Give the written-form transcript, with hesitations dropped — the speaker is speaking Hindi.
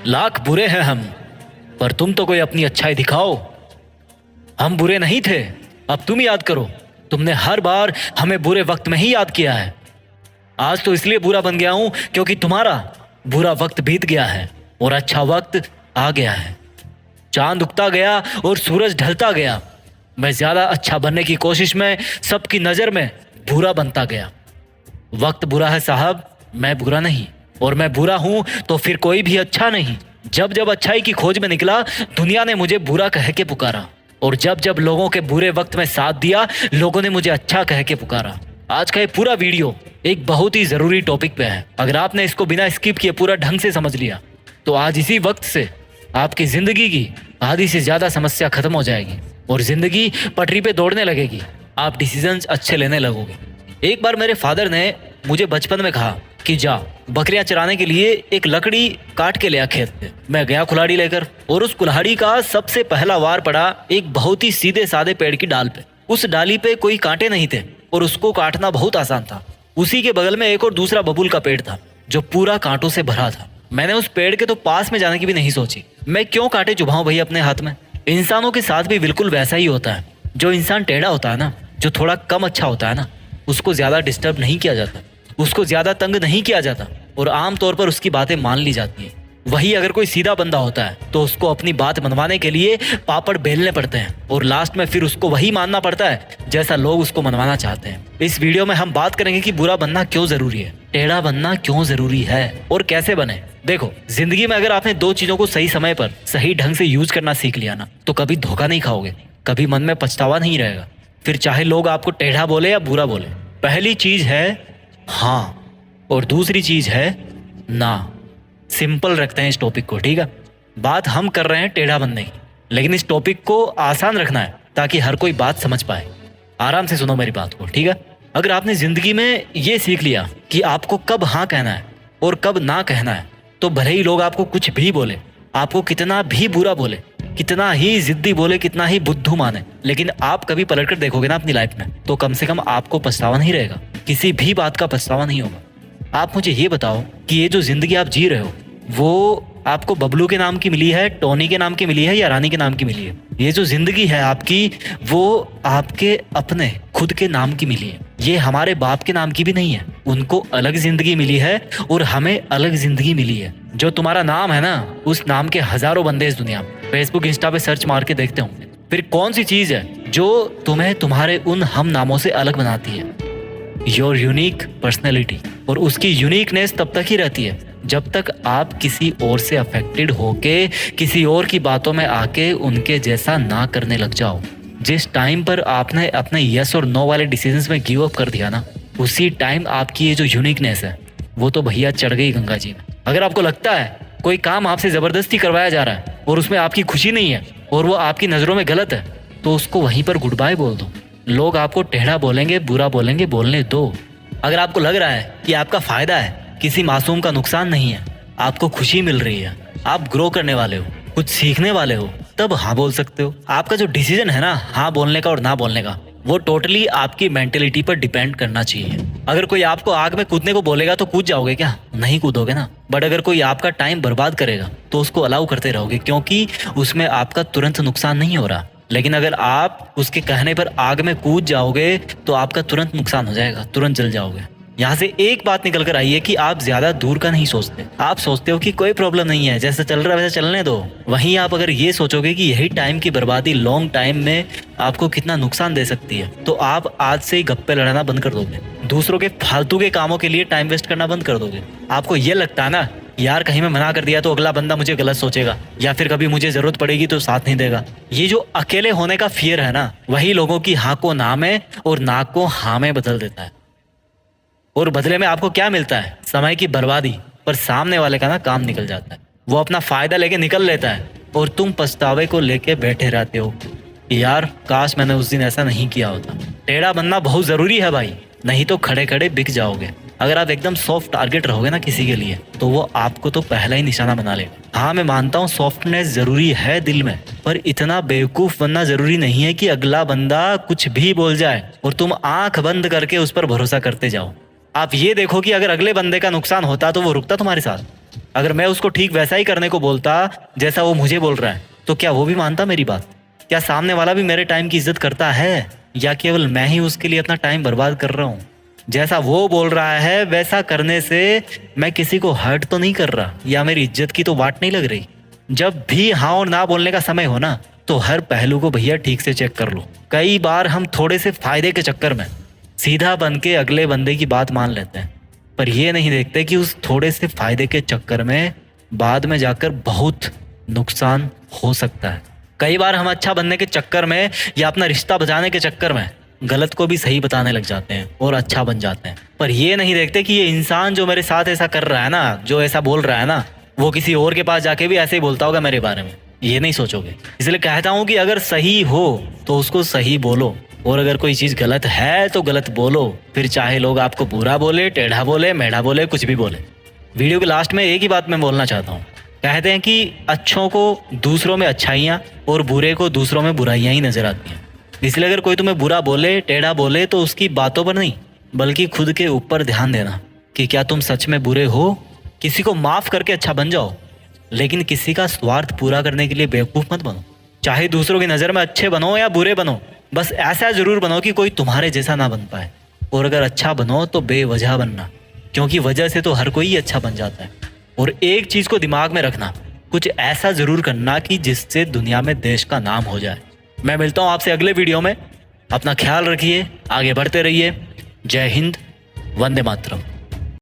लाख बुरे हैं हम, पर तुम तो कोई अपनी अच्छाई दिखाओ। हम बुरे नहीं थे, अब तुम याद करो। तुमने हर बार हमें बुरे वक्त में ही याद किया है। आज तो इसलिए बुरा बन गया हूं क्योंकि तुम्हारा बुरा वक्त बीत गया है और अच्छा वक्त आ गया है। चांद उगता गया और सूरज ढलता गया। मैं ज्यादा अच्छा बनने की कोशिश में सबकी नजर में बुरा बनता गया। वक्त बुरा है साहब, मैं बुरा नहीं, और मैं बुरा हूं तो फिर कोई भी अच्छा नहीं। जब जब अच्छाई की खोज में निकला, दुनिया ने मुझे बुरा कह के पुकारा, और जब जब लोगों के बुरे वक्त में साथ दिया, लोगों ने मुझे अच्छा कह के पुकारा। आज का ये पूरा वीडियो एक बहुत ही जरूरी टॉपिक पे है। अगर आपने इसको बिना स्किप किए पूरा ढंग से समझ लिया तो आज इसी वक्त से आपकी जिंदगी की आधी से ज्यादा समस्या खत्म हो जाएगी और जिंदगी पटरी पे दौड़ने लगेगी। आप डिसीजंस अच्छे लेने लगोगे। एक बार मेरे फादर ने मुझे बचपन में कहा कि जा बकरियां चराने के लिए एक लकड़ी काट के ले आ खेत से। मैं गया कुल्हाड़ी लेकर, और उस कुल्हाड़ी का सबसे पहला वार पड़ा एक बहुत ही सीधे साधे पेड़ की डाल पे। उस डाली पे कोई कांटे नहीं थे और उसको काटना बहुत आसान था। उसी के बगल में एक और दूसरा बबूल का पेड़ था जो पूरा कांटों से भरा था। मैंने उस पेड़ के तो पास में जाने की भी नहीं सोची। मैं क्यों कांटे चुभाऊं भैया अपने हाथ में। इंसानों के साथ भी बिल्कुल वैसा ही होता है। जो इंसान टेढ़ा होता है ना, जो थोड़ा कम अच्छा होता है ना, उसको ज्यादा डिस्टर्ब नहीं किया जाता, उसको ज्यादा तंग नहीं किया जाता और आमतौर पर उसकी बातें मान ली जाती है। वही अगर कोई सीधा बंदा होता है तो उसको अपनी बात मनवाने के लिए पापड़ बेलने पड़ते हैं और लास्ट में फिर उसको वही मानना पड़ता है जैसा लोग उसको मनवाना चाहते हैं। इस वीडियो में हम बात करेंगे कि बुरा बनना क्यों जरूरी है, टेढ़ा बनना क्यों जरूरी है और कैसे बने। देखो, जिंदगी में अगर आपने दो चीजों को सही समय पर सही ढंग से यूज करना सीख लिया ना, तो कभी धोखा नहीं खाओगे, कभी मन में पछतावा नहीं रहेगा। फिर चाहे लोग आपको टेढ़ा बोले या बुरा बोले। पहली चीज है हाँ, और दूसरी चीज है ना। सिंपल रखते हैं इस टॉपिक को, ठीक है। बात हम कर रहे हैं टेढ़ा बनने की, लेकिन इस टॉपिक को आसान रखना है ताकि हर कोई बात समझ पाए। आराम से सुनो मेरी बात को, ठीक है। अगर आपने जिंदगी में ये सीख लिया कि आपको कब हाँ कहना है और कब ना कहना है, तो भले ही लोग आपको कुछ भी बोले, आपको कितना भी बुरा बोले, कितना ही जिद्दी बोले, कितना ही बुद्धू माने, लेकिन आप कभी पलट कर देखोगे ना अपनी लाइफ में, तो कम से कम आपको पछतावा नहीं रहेगा। किसी भी बात का पछतावा नहीं होगा। आप मुझे ये बताओ कि ये जो जिंदगी आप जी रहे हो वो आपको बबलू के नाम की मिली है, टोनी के नाम की मिली है या रानी के नाम की मिली है? ये जो जिंदगी है आपकी, वो आपके अपने खुद के नाम की मिली है। ये हमारे बाप के नाम की भी नहीं है। उनको अलग जिंदगी मिली है और हमें अलग जिंदगी मिली है। जो तुम्हारा नाम है ना, उस नाम के हजारों बंदे इस दुनिया में फेसबुक इंस्टा पे सर्च मार के देखते होंगे। फिर कौन सी चीज है जो तुम्हें तुम्हारे उन हम नामों से अलग बनाती है? Your unique personality. और उसकी यूनिकनेस तब तक ही रहती है जब तक आप किसी और से अफेक्टेड होके किसी और की बातों में आके उनके जैसा ना करने लग जाओ। जिस टाइम पर आपने अपने यस और नो वाले डिसीजंस में गिव अप कर दिया ना, उसी टाइम आपकी ये जो यूनिकनेस है वो तो भैया चढ़ गई गंगा जी में। अगर आपको लगता है कोई काम आपसे जबरदस्ती करवाया जा रहा है और उसमें आपकी खुशी नहीं है और वो आपकी नजरों में गलत है, तो उसको वहीं पर गुड बाय बोल दो। लोग आपको टेढ़ा बोलेंगे, बुरा बोलेंगे, बोलने दो। अगर आपको लग रहा है कि आपका फायदा है, किसी मासूम का नुकसान नहीं है, आपको खुशी मिल रही है, आप ग्रो करने वाले हो, कुछ सीखने वाले हो, तब हाँ बोल सकते हो। आपका जो डिसीजन है ना हाँ बोलने का और ना बोलने का, वो टोटली आपकी मेंटेलिटी पर डिपेंड करना चाहिए। अगर कोई आपको आग में कूदने को बोलेगा तो कूद जाओगे क्या? नहीं कूदोगे ना। बट अगर कोई आपका टाइम बर्बाद करेगा तो उसको अलाउ करते रहोगे, क्योंकि उसमें आपका तुरंत नुकसान नहीं हो रहा। लेकिन अगर आप उसके कहने पर आग में कूद जाओगे तो आपका तुरंत नुकसान हो जाएगा, तुरंत जल जाओगे। यहाँ से एक बात निकल कर आई है कि आप ज्यादा दूर का नहीं सोचते। आप सोचते हो कि कोई प्रॉब्लम नहीं है, जैसे चल रहा है वैसे चलने दो। वहीं आप अगर ये सोचोगे कि यही टाइम की बर्बादी लॉन्ग टाइम में आपको कितना नुकसान दे सकती है, तो आप आज से ही गप्पे लड़ाना बंद कर दोगे, दूसरों के फालतू के कामों के लिए टाइम वेस्ट करना बंद कर दोगे। आपको ये लगता है ना यार कहीं मैं मना कर दिया तो अगला बंदा मुझे गलत सोचेगा या फिर कभी मुझे जरूरत पड़ेगी तो साथ नहीं देगा। ये जो अकेले होने का फियर है ना, वही लोगों की हाँ को ना में और ना को हाँ में बदल देता है। और बदले में आपको क्या मिलता है? समय की बर्बादी। पर सामने वाले का ना काम निकल जाता है, वो अपना फायदा लेके निकल लेता है और तुम पछतावे को लेके बैठे रहते हो यार काश मैंने उस दिन ऐसा नहीं किया होता। टेढ़ा बनना बहुत जरूरी है भाई, नहीं तो खड़े खड़े बिक जाओगे। अगर आप एकदम सॉफ्ट टारगेट रहोगे ना किसी के लिए, तो वो आपको तो पहला ही निशाना बना लेगा। हाँ मैं मानता हूँ सॉफ्टनेस जरूरी है दिल में, पर इतना बेवकूफ बनना जरूरी नहीं है कि अगला बंदा कुछ भी बोल जाए और तुम आंख बंद करके उस पर भरोसा करते जाओ। आप ये देखो कि अगर अगले बंदे का नुकसान होता तो वो रुकता तुम्हारे साथ? अगर मैं उसको ठीक वैसा ही करने को बोलता जैसा वो मुझे बोल रहा है, तो क्या वो भी मानता मेरी बात? क्या सामने वाला भी मेरे टाइम की इज्जत करता है, या केवल मैं ही उसके लिए अपना टाइम बर्बाद कर रहा हूँ? जैसा वो बोल रहा है वैसा करने से मैं किसी को हर्ट तो नहीं कर रहा, या मेरी इज्जत की तो वाट नहीं लग रही। जब भी हाँ और ना बोलने का समय हो ना, तो हर पहलू को भैया ठीक से चेक कर लो। कई बार हम थोड़े से फायदे के चक्कर में सीधा बन के अगले बंदे की बात मान लेते हैं, पर ये नहीं देखते कि उस थोड़े से फायदे के चक्कर में बाद में जाकर बहुत नुकसान हो सकता है। कई बार हम अच्छा बनने के चक्कर में या अपना रिश्ता बचाने के चक्कर में गलत को भी सही बताने लग जाते हैं और अच्छा बन जाते हैं, पर ये नहीं देखते कि ये इंसान जो मेरे साथ ऐसा कर रहा है ना, जो ऐसा बोल रहा है ना, वो किसी और के पास जाके भी ऐसे ही बोलता होगा मेरे बारे में। ये नहीं सोचोगे। इसलिए कहता हूँ कि अगर सही हो तो उसको सही बोलो, और अगर कोई चीज़ गलत है तो गलत बोलो, फिर चाहे लोग आपको बुरा बोले, टेढ़ा बोले, मेढ़ा बोले, कुछ भी बोले। वीडियो के लास्ट में एक ही बात मैं बोलना चाहता हूँ। कहते हैं कि अच्छों को दूसरों में अच्छाइयाँ और बुरे को दूसरों में बुराइयाँ ही नजर आती हैं। इसलिए अगर कोई तुम्हें बुरा बोले, टेढ़ा बोले, तो उसकी बातों पर नहीं बल्कि खुद के ऊपर ध्यान देना कि क्या तुम सच में बुरे हो। किसी को माफ़ करके अच्छा बन जाओ, लेकिन किसी का स्वार्थ पूरा करने के लिए बेवकूफ़ मत बनो। चाहे दूसरों की नज़र में अच्छे बनो या बुरे बनो, बस ऐसा ज़रूर बनो कि कोई तुम्हारे जैसा ना बन पाए। और अगर अच्छा बनो तो बेवजह बनना, क्योंकि वजह से तो हर कोई ही अच्छा बन जाता है। और एक चीज़ को दिमाग में रखना, कुछ ऐसा ज़रूर करना कि जिससे दुनिया में देश का नाम हो जाए। मैं मिलता हूँ आपसे अगले वीडियो में। अपना ख्याल रखिए, आगे बढ़ते रहिए। जय हिंद, वंदे मातरम।